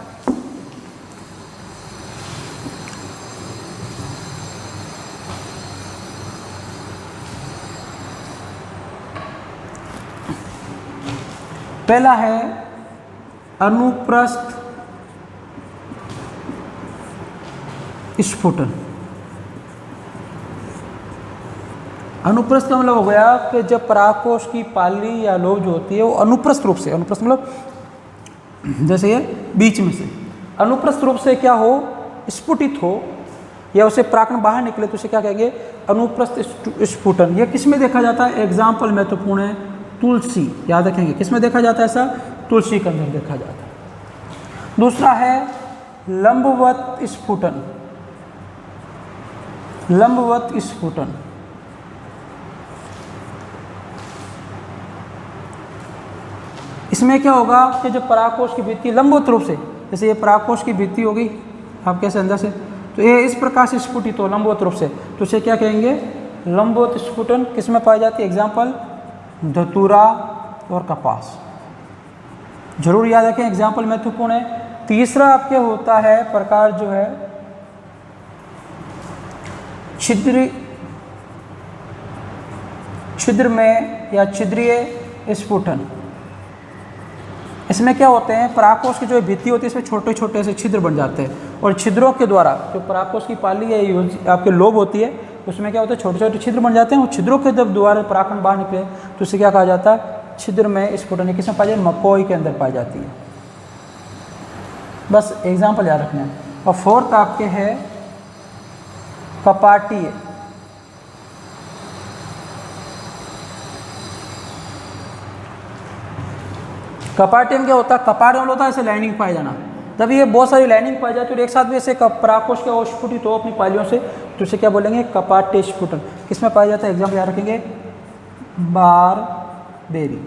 पहला है अनुप्रस्थ स्फुटन। अनुप्रस्थ का मतलब हो गया कि जब परागकोश की पाली या लोब जो होती है वो अनुप्रस्थ रूप से, अनुप्रस्थ मतलब जैसे ये बीच में से, अनुप्रस्थ रूप से क्या हो, स्फुटित हो, या उसे परागकण बाहर निकले, तो उसे क्या कहेंगे, अनुप्रस्थ स्फुटन। यह किस में देखा जाता है, एग्जाम्पल महत्वपूर्ण है, तुलसी, याद रखेंगे, किस में देखा जाता है ऐसा, तुलसी के अंदर देखा जाता है। दूसरा है लंबवत स्फुटन। लंबवत स्फुटन, इसमें क्या होगा कि जब परागकोश की भित्ति लंबवत रूप से, जैसे ये परागकोश की भित्ति होगी आप कैसे अंदर से, तो ये इस प्रकार से स्फुटित हो लंबवत रूप से, तो उसे क्या कहेंगे, लंबवत स्फुटन। किस में पाई जाती है, एग्जाम्पल धतूरा और कपास, जरूर याद रखें, एग्जाम्पल महत्वपूर्ण है। तीसरा आपके होता है प्रकार जो है छिद्र में या छिद्रीय स्फुटन। इसमें क्या होते हैं, परागकोश की जो भित्ति होती है इसमें छोटे छोटे से छिद्र बन जाते हैं, और छिद्रों के द्वारा जो परागकोश की पाली या आपके लोब होती है उसमें क्या होता है, छोटे छोटे छिद्र बन जाते हैं, और छिद्रों के जब द्वारा परागकण बाहर निकले तो उसे क्या कहा जाता है, छिद्र में स्फुटन। किसमें पाई जाती है, मकोई के अंदर पाई जाती है। बस एग्जाम्पल याद रखना है। और फोर्थ आपके है कपाटीय। कपाटीय में क्या होता है, कपाट में होता है ऐसे लाइनिंग पाई जाना, तब ये बहुत सारी लाइनिंग पाई जाती है और एक साथ भी ऐसे परागकोश के स्फुटित हो अपनी पालियों से, तो इसे क्या बोलेंगे, कपाटीय स्फुटन। किसमें पाया जाता है, एग्जाम्पल याद रखेंगे, बार बेरी,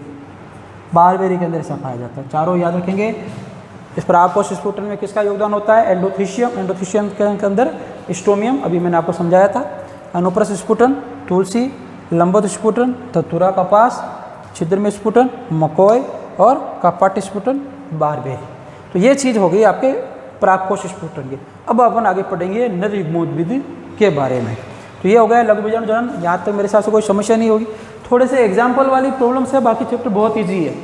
बारबेरी के अंदर ऐसा पाया जाता है। चारों याद रखेंगे। इस परागकोश स्फुटन में किसका योगदान होता है? एंडोथीशियम, एंडोथीशियम के अंदर स्ट्रोमियम, अभी मैंने आपको समझाया था। अनुप्रस्थ स्फुटन तुलसी, लंबवत स्फुटन धतूरा कपास, छिद्र में स्फुटन मकोय और कपट स्फुटन बारबेरी। तो ये चीज़ हो गई आपके परागकोश स्फुटन की। अब अपन आगे पढ़ेंगे नर युग्मोद्भिद के बारे में। तो ये हो गया लघु बीजाणु जनन। यहाँ तक मेरे हिसाब से कोई समस्या नहीं होगी। थोड़े से एग्जाम्पल वाली प्रॉब्लम्स है, बाकी चैप्टर बहुत ईजी है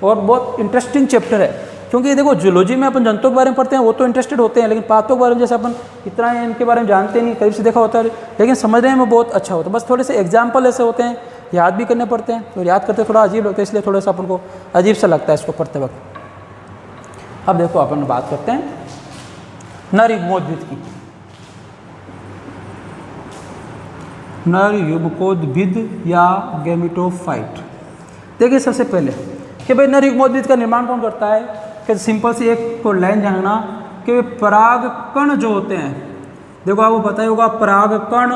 और बहुत इंटरेस्टिंग चैप्टर है। क्योंकि देखो जूलॉजी में अपन जंतुओं के बारे में पढ़ते हैं, वो तो इंटरेस्टेड होते हैं, लेकिन पातों के बारे में जैसे अपन इतना इनके बारे में जानते नहीं, करीब से देखा होता है, लेकिन समझने में बहुत अच्छा होता है। बस थोड़े से एग्जाम्पल ऐसे होते हैं, याद भी करने पड़ते हैं, तो याद करते थोड़ा अजीब लगता है, इसलिए थोड़ा सा अपन को अजीब सा लगता है इसको पढ़ते वक्त। अब देखो अपन बात करते हैं नर युग्मोद्भिद की। नर युग्मकोद्भिद या गैमेटोफाइट। देखिए सबसे पहले कि भाई नर युग्मोद्भिद का निर्माण कौन करता है? कि सिंपल सी एक को लाइन जानना कि परागकण जो होते हैं, देखो आपको पता ही होगा परागकण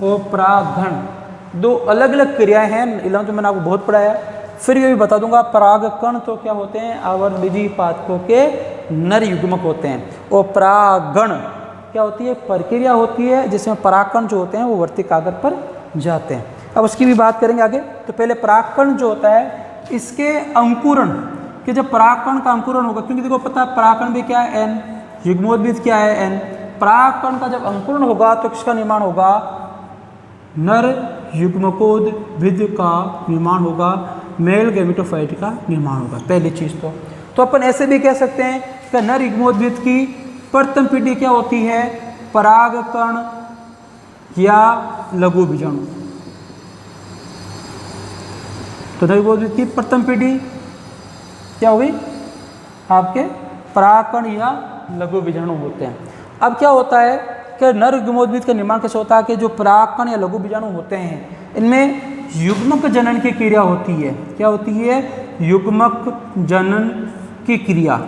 और परागण दो अलग अलग क्रियाएं हैं। 11th में मैंने आपको बहुत पढ़ाया, फिर ये भी बता दूंगा। परागकण तो क्या होते हैं? आवर्तबीजी पादपों के नर युग्मक होते हैं। और परागण क्या होती है? प्रक्रिया होती है जिसमें परागकण जो होते हैं वो वर्ती कागज पर जाते हैं। अब उसकी भी बात करेंगे आगे। तो पहले परागकण जो होता है इसके अंकुरण, कि जब परागकण का अंकुरण होगा, क्योंकि देखो पता है परागकण भी क्या है? एन, युग्मोद्भिद क्या है? एन। परागकण का जब अंकुरण होगा तो किसका निर्माण होगा? नर युग्मकोद्भिद का निर्माण होगा, मेल गैमेटोफाइट का निर्माण होगा। पहली चीज़ तो अपन ऐसे भी कह सकते हैं कि नर युग्मोद्भिद की प्रथम पीढ़ी क्या होती है? परागकण या लघु बीजाणु। तो नर युग्मोद्भिद की प्रथम पीढ़ी क्या होगी? आपके परागकण या लघु बीजाणु होते हैं। अब क्या होता है कि नर युग्मोद्भिद का निर्माण कैसे होता है कि जो परागकण या लघु बीजाणु होते हैं इनमें युग्मक जनन की क्रिया होती है। क्या होती है? युग्मक जनन की क्रिया।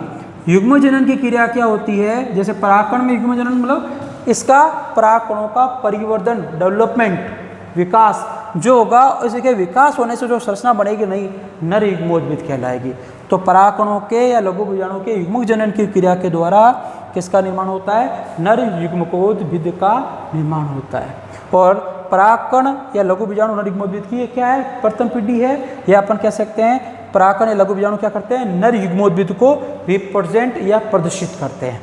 युग्म जनन की क्रिया क्या होती है? जैसे परागकण में युग्म जनन मतलब इसका परागकणों का परिवर्धन, डेवलपमेंट, विकास जो होगा, इसके विकास होने से जो संरचना बनेगी नई, नर युग्मोद्भिद कहलाएगी। तो परागकणों के या लघु बीजाणु के युग्मक जनन की क्रिया के द्वारा किसका निर्माण होता है? नर युग्मकोद्भिद का निर्माण होता है। और परागकण या लघु बीजाणु नर युग्मोद्भिद की क्या है? प्रथम पीढ़ी है। या अपन कह सकते हैं परागकण या लघु बीजाणु क्या करते हैं? नर युग्मोद्भिद को रिप्रेजेंट या प्रदर्शित करते हैं।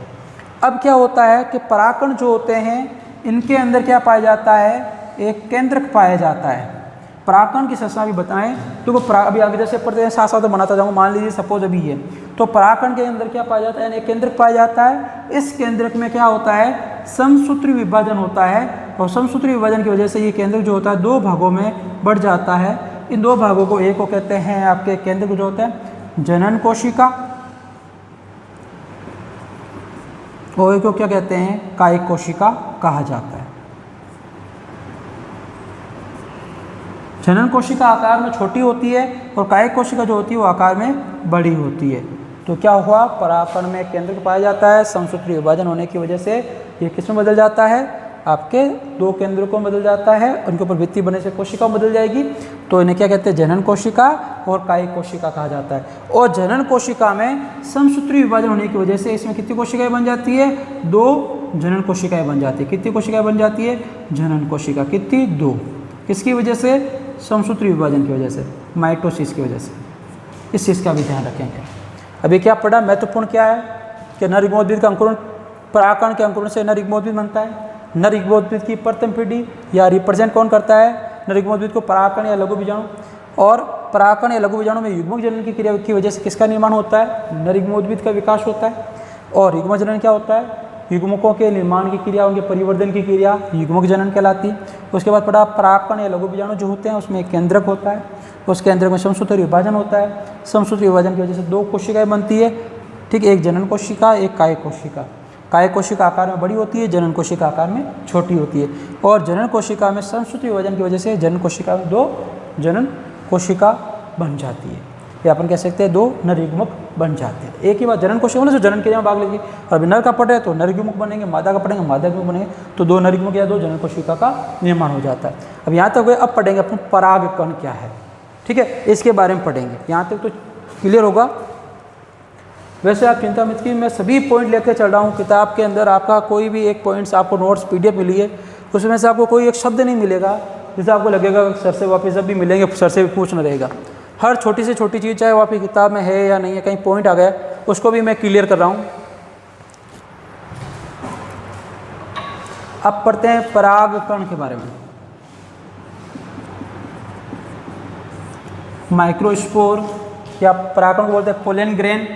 अब क्या होता है कि परागकण जो होते हैं इनके अंदर क्या पाया जाता है? एक केंद्रक पाया जाता है। परागकण की संरचना भी बताएं तो वो अभी आगे जैसे पढ़ते हैं साथ साथ बनाता जाऊँगा। मान लीजिए सपोज अभी है तो परागकण के अंदर क्या पाया जाता है? एक केंद्रक पाया जाता है। इस केंद्रक में क्या होता है? समसूत्री विभाजन होता है। और समसूत्री विभाजन की वजह से ये केंद्रक जो होता है दो भागों में बढ़ जाता है। इन दो भागों को एक को कहते हैं आपके केंद्रक जो होता है जनन कोशिका, और एक को क्या कहते हैं? कायिक कोशिका कहा जाता है। जनन कोशिका आकार में छोटी होती है और कायिक कोशिका जो होती है वो आकार में बड़ी होती है। तो क्या हुआ? परागकण में केंद्रक पाया जाता है। समसूत्री विभाजन होने की वजह से ये किसमें बदल जाता है? आपके दो केंद्रकों में बदल जाता है। उनके ऊपर भित्ति बनने से कोशिका बदल जाएगी। तो इन्हें क्या कहते हैं? जनन कोशिका और कायिक कोशिका कहा जाता है। और जनन कोशिका में समसूत्री विभाजन होने की वजह से इसमें कितनी कोशिकाएं बन जाती है? दो जनन कोशिकाएं बन जाती है। कितनी कोशिकाएं बन जाती है? जनन कोशिका कितनी? दो। किसकी वजह से? समसूत्री विभाजन की वजह से, माइटोसिस की वजह से। इस चीज़ का भी ध्यान रखेंगे। अभी क्या पढ़ा? महत्वपूर्ण क्या है कि नर युग्मोद्भिद का अंकुरण, परागकण के अंकुरण से नर युग्मोद्भिद बनता है। नर युग्मोद्भिद की प्रथम पीढ़ी या रिप्रेजेंट कौन करता है? नर युग्मोद्भिद को परागकण या लघु बीजाणु। और परागकण या लघु बीजाणु में युग्मक जनन की क्रिया की वजह से किसका निर्माण होता है? नर युग्मोद्भिद का विकास होता है। और युग्मक जनन क्या होता है? युग्मकों के निर्माण की क्रिया, उनके परिवर्धन की क्रिया युग्मक जनन कहलाती है। उसके बाद पढ़ा परागकण या लघु बीजाणु जो होते हैं उसमें एक केंद्रक होता है। उस केंद्रक में समसूत्री विभाजन होता है। समसूत्री विभाजन की वजह से दो कोशिकाएं बनती है। ठीक, एक जनन कोशिका, एक कायिक कोशिका। कायिक कोशिका आकार में बड़ी होती है, जनन कोशिका आकार में छोटी होती है। और जनन कोशिका में समसूत्री विभाजन की वजह से जनन कोशिका में दो जनन कोशिका बन जाती है। या अपन कह सकते हैं दो नर युग्मक बन जाते हैं। एक ही बात जनन कोशिका मतलब जो जनन क्रिया में भाग लेगी। और अभी नर का पढ़े तो नर युग्मक बनेंगे, मादा का पढ़ेंगे मादा युग्मक बनेंगे। तो दो नर युग्मक या दो जनन कोशिका का निर्माण हो जाता है। अब यहाँ तक अब पढ़ेंगे अपन परागकण क्या है। ठीक है, इसके बारे में पढ़ेंगे। यहाँ तक तो क्लियर होगा। वैसे आप चिंता मत कीजिए, मैं सभी पॉइंट लेकर चल रहा हूँ। किताब के अंदर आपका कोई भी एक पॉइंट्स आपको नोट्स PDF मिली है, उसमें से आपको कोई एक शब्द नहीं मिलेगा जिससे आपको लगेगा सर से वापस जब भी मिलेंगे सर से भी पूछना रहेगा। हर छोटी से छोटी चीज़ चाहे वो आपकी किताब में है या नहीं है, कहीं पॉइंट आ गया उसको भी मैं क्लियर कर रहा हूँ। अब पढ़ते हैं परागकण के बारे में। माइक्रोस्पोर या परागकण को बोलते हैं पोलन ग्रेन,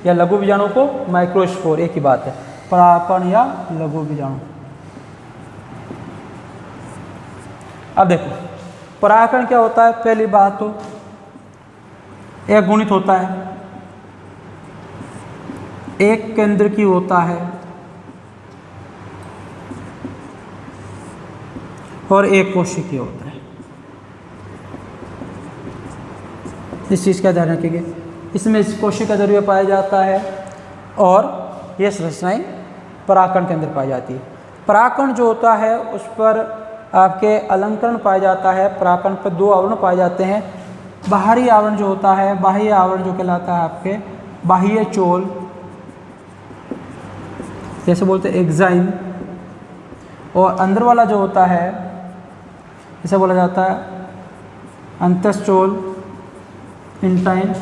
या लघु बीजाणु को माइक्रोस्पोर, एक ही बात है, परागकण या लघु बीजाणु। अब देखो परागकण क्या होता है। पहली बात तो एक गुणित होता है, एक केंद्र की होता है और एक कोशिकीय होता है। इस चीज़ का ध्यान रखेंगे। इसमें कोशिका द्रव्य पाया जाता है और ये संरचनाएं परागकण के अंदर पाई जाती है। परागकण जो होता है उस पर आपके अलंकरण पाया जाता है। परागकण पर 2 आवरण पाए जाते हैं। बाहरी आवरण जो होता है, बाह्य आवरण जो कहलाता है आपके बाह्य चोल, जैसे बोलते हैं एक्साइन, और अंदर वाला जो होता है इसे बोला जाता है अंतःचोल, इंटाइन।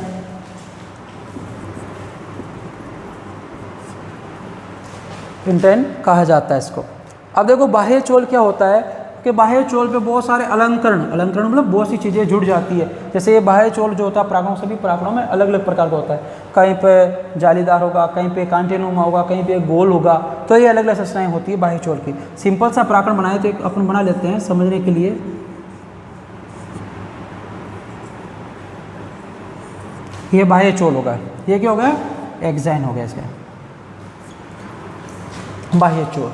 इंटाइन कहा जाता है इसको। अब देखो बाह्य चोल क्या होता है कि बाह्य चोल पे बहुत सारे अलंकरण मतलब बहुत सी चीज़ें जुड़ जाती है। जैसे ये बाह्य चोल जो होता है परागकणों, सभी परागकणों में अलग अलग प्रकार का होता है। कहीं पे जालीदार होगा, कहीं पे कांटेनुमा होगा, कहीं पे गोल होगा। तो ये अलग अलग संरचनाएं होती है बाह्य चोल की। सिंपल सा परागकण बनाए तो एक अपन बना लेते हैं समझने के लिए। ये बाह्य चोल होगा, ये क्या हो गया, एक्साइन हो गया इसका बाह्य चोल।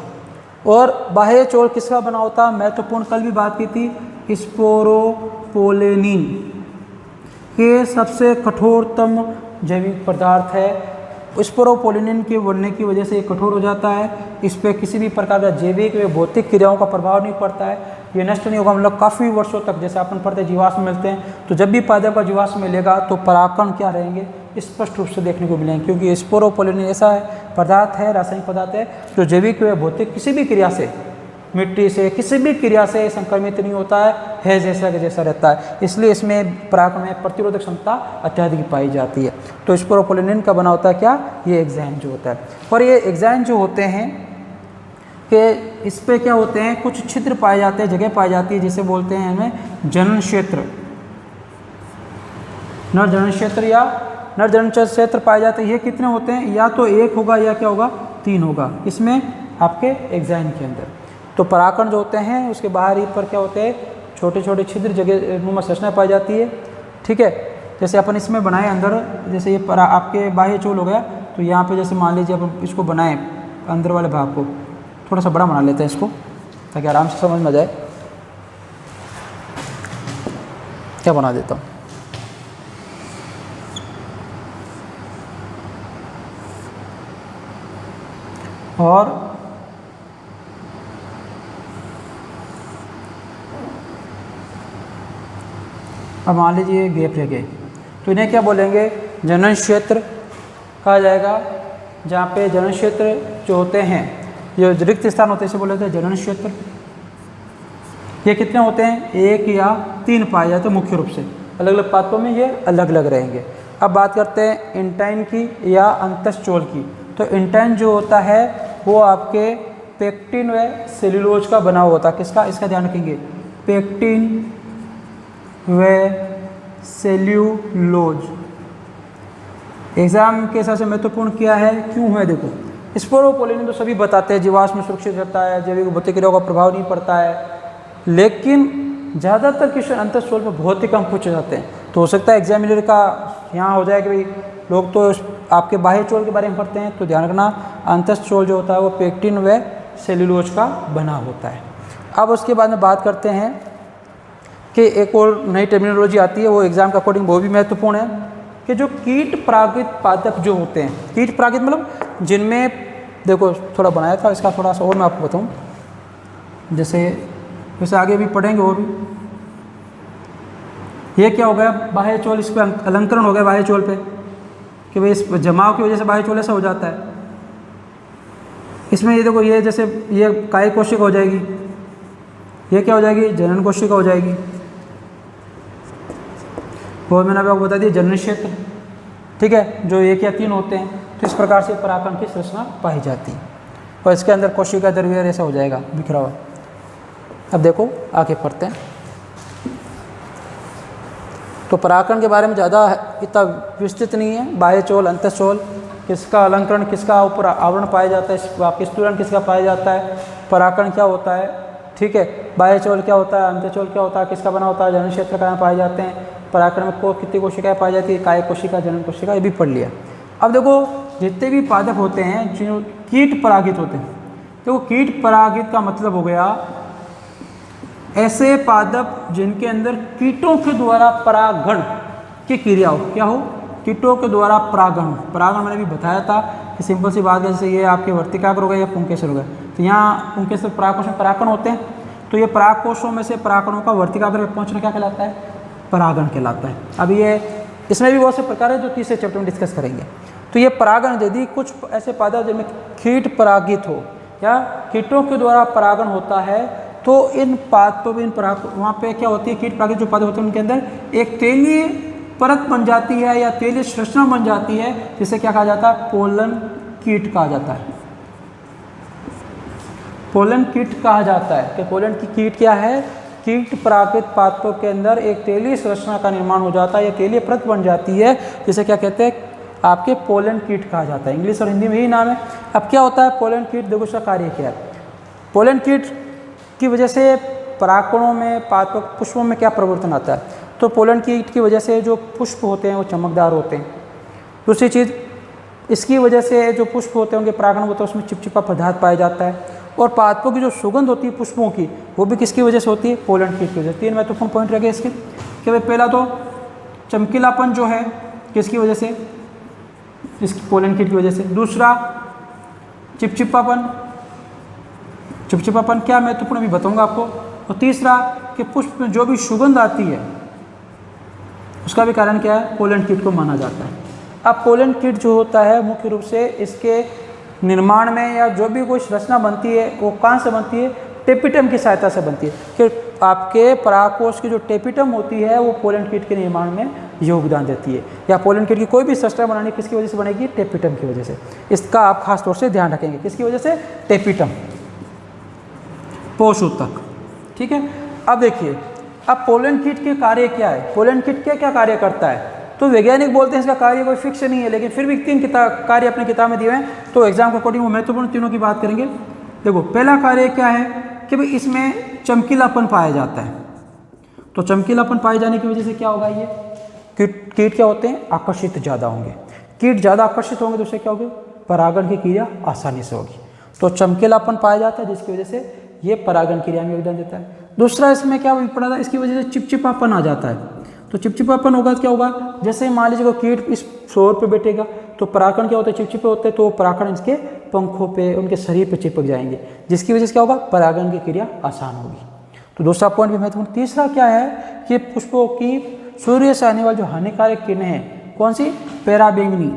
और बाह्य चोल किसका बना होता है, महत्वपूर्ण कल भी बात की थी, स्पोरोपोलेनिन के सबसे कठोरतम जैविक पदार्थ है। स्पोरोपोलेनिन के बनने की वजह से ये कठोर हो जाता है। इस पर किसी भी प्रकार का जैविक व भौतिक क्रियाओं का प्रभाव नहीं पड़ता है। ये नष्ट नहीं होगा, मतलब काफ़ी वर्षों तक। जैसे अपन पढ़ते जीवाश्म मिलते हैं, तो जब भी पादप का जीवाश्म मिलेगा तो परागकण क्या रहेंगे, स्पष्ट रूप से देखने को मिलेंगे। क्योंकि स्पोरोपोलेनिन ऐसा है पदार्थ है, रासायनिक पदार्थ है जो जैविक व भौतिक किसी भी क्रिया से, मिट्टी से किसी भी क्रिया से संक्रमित नहीं होता है जैसा कि जैसा रहता है। इसलिए इसमें परागकण में प्रतिरोधक क्षमता अत्यधिक पाई जाती है। तो स्पोरोपोलेनिन का बना होता है क्या, ये एक्साइन जो होता है। और ये एक्साइन जो होते हैं कि इस पे क्या होते हैं, कुछ छिद्र पाए जाते हैं, जगह पाई जाती है, जिसे बोलते हैं हमें जनन क्षेत्र, नर जनन क्षेत्र या नर जनन क्षेत्र पाए जाते हैं। ये कितने होते हैं, या तो 1 होगा या क्या होगा 3 होगा इसमें आपके एक्साइन के अंदर। तो परागकण जो होते हैं उसके बाहरी पर क्या होते हैं, छोटे छोटे छिद्र जगह नुमा संरचना पाई जाती है। ठीक है, जैसे अपन इसमें बनाए अंदर, जैसे ये आपके बाह्य चोल हो गया, तो यहाँ पे जैसे मान लीजिए अपन इसको बनाएं अंदर वाले भाग को, थोड़ा सा बड़ा बना लेते हैं इसको ताकि आराम से समझ में आ जाए। क्या बना देता हूँ, और अब मान लीजिए गैप रह गए, तो इन्हें क्या बोलेंगे, जनन क्षेत्र कहा जाएगा। जहाँ पे जनन क्षेत्र जो होते हैं, जो रिक्त स्थान होते हैं, इसे बोले जाते हैं जनन क्षेत्र। ये कितने होते हैं, 1 या 3 पाए जाते हैं मुख्य रूप से। अलग अलग पात्रों में ये अलग अलग रहेंगे। अब बात करते हैं इंटाइन की या अंतःचोल की। तो इंटाइन जो होता है वो आपके पेक्टिन व सेल्यूलोज का बना हुआ होता है। किसका, इसका ध्यान रखेंगे, पेक्टिन व सेल्यूलोज। एग्जाम के हिसाब से महत्वपूर्ण क्या है, क्यों है, देखो स्पोरोपोलेनिन तो सभी बताते हैं जीवाश्म में सुरक्षित रहता है, जैविक भौतिक क्रियाओं का प्रभाव नहीं पड़ता है, लेकिन ज़्यादातर क्वेश्चन अंतःचोल पर बहुत ही कम पूछे जाते हैं। तो हो सकता है एग्जामिनर का यहाँ हो जाए कि भाई लोग तो आपके बाह्य चोल के बारे में पढ़ते हैं, तो ध्यान रखना अंतःचोल जो होता है वो पेक्टिन व सेल्यूलोज का बना होता है। अब उसके बाद में बात करते हैं कि एक और नई टर्मिनोलॉजी आती है, वो एग्जाम के अकॉर्डिंग वो भी महत्वपूर्ण है, कि जो कीट परागित पादप जो होते हैं, कीट परागित मतलब जिनमें, देखो थोड़ा बनाया था इसका थोड़ा सा और मैं आपको बताऊँ, जैसे आगे भी पढ़ेंगे वो भी। ये क्या हो गया, बाह्य चोल, इस पर अलंकरण हो गया बाह्य चोल पे कि भाई इस जमाव की वजह से बाह्य चोल ऐसा हो जाता है। इसमें ये देखो, ये जैसे ये काय कोशिका हो जाएगी, ये क्या हो जाएगी, जनन कोशिका हो जाएगी, और मैंने अभी आपको बता दिया जनन क्षेत्र, ठीक है, जो 1 या 3 होते हैं। तो इस प्रकार से परागकण की संरचना पाई जाती है और इसके अंदर कोशिका द्रव्य ऐसा हो जाएगा बिखरा हुआ। अब देखो आगे पढ़ते हैं। तो परागकण के बारे में ज़्यादा इतना विस्तृत नहीं है, बाह्य चोल, अंतःचोल, किसका अलंकरण, किसका ऊपर आवरण पाया जाता है, आपके स्टूडेंट किसका पाया जाता है, परागकण क्या होता है, ठीक है, बाह्य चोल क्या होता है, अंतःचोल क्या होता है, किसका बना होता है, जनन क्षेत्र कहाँ पाए जाते हैं, परागकण में कितनी कोशिकाएं पाई जाती है, काय कोशिका, जनन कोशिका, ये भी पढ़ लिया। अब देखो जितने भी पादप होते हैं जो कीट परागित होते हैं, तो कीट परागित का मतलब हो गया ऐसे पादप जिनके अंदर कीटों के द्वारा परागण की क्रिया हो, क्या हो, कीटों के द्वारा परागण। परागण मैंने भी बताया था कि सिंपल सी बात है, जैसे ये आपके वर्तिकाग्र हो गए या पुंकेसर हो गए, तो यहाँ पुंकेसर परागकोश में परागकण होते हैं, तो ये परागकोशों में से परागकणों का वर्तिकाग्र में पहुँचना क्या कहलाता है, परागण कहलाता है। अब ये इसमें भी बहुत से प्रकार है जो तीसरे चैप्टर में डिस्कस करेंगे। तो ये परागण, यदि कुछ ऐसे पादप जिनमें कीट परागित हो या कीटों के द्वारा परागण होता है, तो इन पादपों में, इन पराग, वहाँ पे क्या होती है, कीट परागित जो पादप होते हैं उनके अंदर एक तेलीय परत बन जाती है या तेलीय संरचना बन जाती है, जिसे क्या कहा जाता है, पोलन कीट कहा जाता है। पोलन कीट कहा जाता है कि पोलन की कीट क्या है, कीट परागित पादपों के अंदर एक तेलीय संरचना का निर्माण हो जाता है या तेलीय परत बन जाती है, जिसे क्या कहते हैं, आपके पोलन कीट कहा जाता है। इंग्लिश और हिंदी में यही नाम है। अब क्या होता है पोलन कीट, देखो उसका कार्य क्या है। पोलन कीट की वजह से परागकणों में, पादपों, पुष्पों में क्या परिवर्तन आता है, तो पोलन कीट की वजह से जो पुष्प होते हैं वो चमकदार होते हैं। दूसरी चीज़, इसकी वजह से जो पुष्प होते हैं उनके परागण होते हैं उसमें चिपचिपा पदार्थ पाया जाता है, और पादपों की जो सुगंध होती है पुष्पों की, वो भी किसकी वजह से होती है, पोलन कीट की वजह से। 3 महत्वपूर्ण पॉइंट रह गए इसके कि भाई पहला तो चमकीलापन जो है किसकी वजह से, इसकी पोलन कीट की वजह से। दूसरा चिपचिपापन, चिपचिपापन क्या महत्वपूर्ण भी बताऊंगा आपको। और तीसरा कि पुष्प में जो भी सुगंध आती है उसका भी कारण क्या है, पोलन कीट को माना जाता है। अब पोलन कीट जो होता है मुख्य रूप से इसके निर्माण में या जो भी कोई संरचना बनती है वो कहाँ से बनती है, टेपिटम की सहायता से बनती है, कि आपके परागकोश की जो टेपिटम होती है वो पोलन कीट के निर्माण में योगदान देती है, या पोलन कीट की कोई भी संरचना बनानी किसकी वजह से बनेगी, टेपिटम की वजह से। इसका आप खास तौर से ध्यान रखेंगे, किसकी वजह से, टेपिटम, पोषूतक, ठीक है। अब देखिए, अब पोलन कीट के कार्य क्या है, पोलन कीट क्या क्या कार्य करता है, तो वैज्ञानिक बोलते हैं इसका कार्य कोई फिक्स नहीं है, लेकिन फिर भी 3 कार्य अपनी किताब में दिए हैं, तो एग्जाम के अकॉर्डिंग वो महत्वपूर्ण तीनों की बात करेंगे। देखो पहला कार्य क्या है कि भाई इसमें चमकीलापन पाया जाता है, तो चमकीलापन पाए जाने की वजह से क्या होगा, ये कीट क्या होते हैं, आकर्षित ज़्यादा होंगे। कीट ज़्यादा आकर्षित होंगे तो उससे क्या होगी, परागण की क्रिया आसानी से होगी। तो चमकीलापन पाया जाता है जिसकी वजह से ये परागण क्रिया में योगदान देता है। दूसरा इसमें क्या पड़ा था, इसकी वजह से चिपचिपापन आ जाता है। तो चिपचिपापन होगा, क्या होगा, जैसे मान लीजिए कोई कीट इस फ्लोर पे बैठेगा तो परागण क्या होता है, चिपचिपे होते हैं, तो परागण इसके पंखों पे, उनके शरीर पे चिपक जाएंगे, जिसकी वजह से क्या होगा, परागण की क्रिया आसान होगी। तो दूसरा पॉइंट भी महत्वपूर्ण। तीसरा क्या है कि पुष्पों की सूर्य से आने वाली जो हानिकारक किरणें हैं, कौन सी, पैराबैंगनी,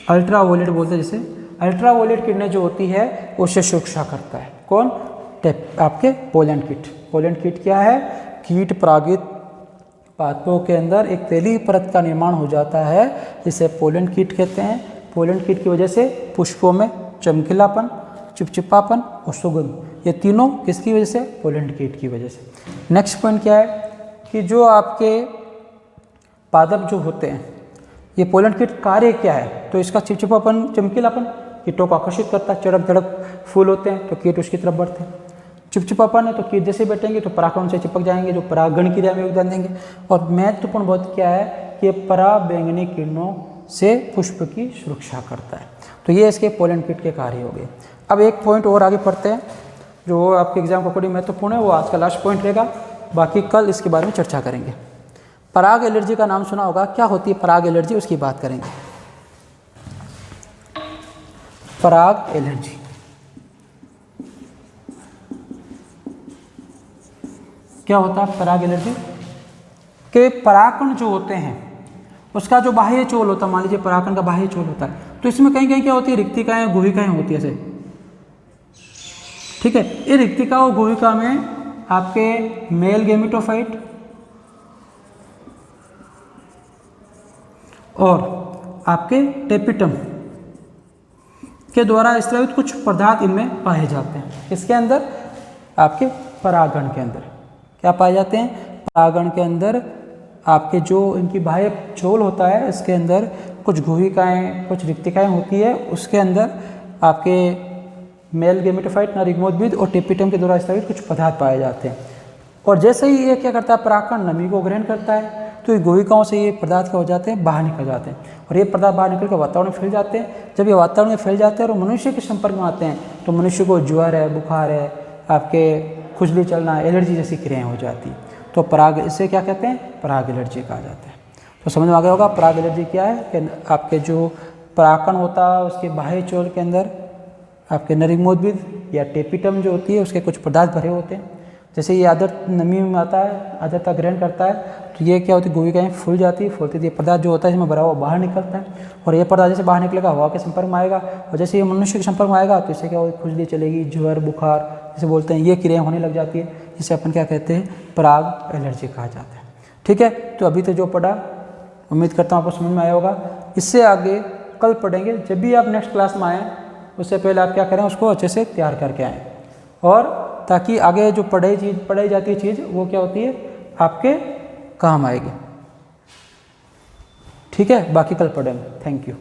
अल्ट्रावायलेट बोलते हैं जिसे, अल्ट्रावायलेट किरणें जो होती है उससे सुरक्षा करता है। कौन, आपके पोलन कीट। पोलन कीट क्या है, कीट परागित पादपों के अंदर एक तेलीय परत का निर्माण हो जाता है जिसे पोलन कीट कहते हैं। पोलन कीट की वजह से पुष्पों में चमकीलापन, चिपचिपापन और सुगंध, ये तीनों किसकी वजह से, पोलन कीट की वजह से। नेक्स्ट पॉइंट क्या है कि जो आपके पादप जो होते हैं, ये पोलन कीट कार्य क्या है, तो इसका चिपचिपापन, चमकीलापन कीटों को आकर्षित करता है। चड़क धड़क फूल होते हैं तो कीट उसकी तरफ बढ़ते हैं। चिपचिपापन है तो कीट जैसे बैठेंगे तो परागकण से चिपक जाएंगे, जो परागण क्रिया में योगदान देंगे। और महत्वपूर्ण बात क्या है कि पराबैंगनी किरणों से पुष्प की सुरक्षा करता है। तो ये इसके पोलन कीट के कार्य हो गए। अब एक पॉइंट और आगे पढ़ते हैं जो आपके एग्जाम को अकॉर्डिंग महत्वपूर्ण है, वो आज का लास्ट पॉइंट रहेगा, बाकी कल इसके बारे में चर्चा करेंगे। पराग एलर्जी का नाम सुना होगा, क्या होती है पराग एलर्जी, उसकी बात करेंगे। पराग एलर्जी, क्या होता है पराग एलर्जी के परागकण जो होते हैं उसका जो बाह्य चोल होता है, मान लीजिए परागकण का बाह्य चोल होता है, तो इसमें कहीं कहीं क्या होती है रिक्तिकाएं गुहिकाएं होती है ऐसे, ठीक है। ये रिक्तिका और गुहिका में आपके मेल गेमेटोफाइट और आपके टेपिटम के द्वारा स्रावित कुछ पदार्थ इनमें पाए जाते हैं। इसके अंदर आपके परागण के अंदर क्या पाए जाते हैं, परागण के अंदर आपके जो इनकी बाह्य चोल होता है इसके अंदर कुछ गुहिकाएं कुछ रिक्तिकाएं होती है, उसके अंदर आपके मेल गेमेटोफाइट नरिग्मोद्भिद और टेपिटम के द्वारा स्रावित कुछ पदार्थ पाए जाते हैं। और जैसे ही ये क्या करता है परागकण नमी को ग्रहण करता है तो ये गुहिकाओं से ये पदार्थ क्या हो जाते हैं बाहर निकल जाते हैं, और ये पदार्थ बाहर निकल कर वातावरण में फैल जाते हैं। जब ये वातावरण में फैल जाते हैं और मनुष्य के संपर्क में आते हैं तो मनुष्य को ज्वर है, बुखार है, आपके खुजली चलना, एलर्जी जैसी क्रियाएं हो जाती हैं। तो पराग इसे क्या कहते हैं पराग एलर्जी कहा जाता है। तो समझ में आ गया होगा पराग एलर्जी क्या है कि आपके जो परागकण होता है उसके बाह्य चोल के अंदर आपके नरिग्मोद्भिद या टेपिटम जो होती है उसके कुछ पदार्थ भरे होते हैं। जैसे ये आदत नमी में आता है, आर्द्रता ग्रहण करता है तो ये क्या होती है गुहिकाएं फूल जाती है, फूलती ये पदार्थ जो होता है इसमें भरा हुआ बाहर निकलता है, और ये पदार्थ जैसे बाहर निकलेगा हवा के संपर्क में आएगा, और जैसे ये मनुष्य के संपर्क में आएगा तो इससे क्या होगी खुजली चलेगी, ज्वर बुखार जैसे बोलते हैं ये क्रियाएं होने लग जाती है, जिसे अपन क्या कहते हैं पराग एलर्जी कहा जाता है। ठीक है, तो अभी तो जो पढ़ा उम्मीद करता हूँ आपको समझ में आया होगा। इससे आगे कल पढ़ेंगे, जब भी आप नेक्स्ट क्लास में आएँ उससे पहले आप क्या करें उसको अच्छे से तैयार करके आएँ, और ताकि आगे जो पढ़ाई जाती है चीज़ वो क्या होती है आपके काम आएगी। ठीक है, बाकी कल पढ़ेंगे। Thank you.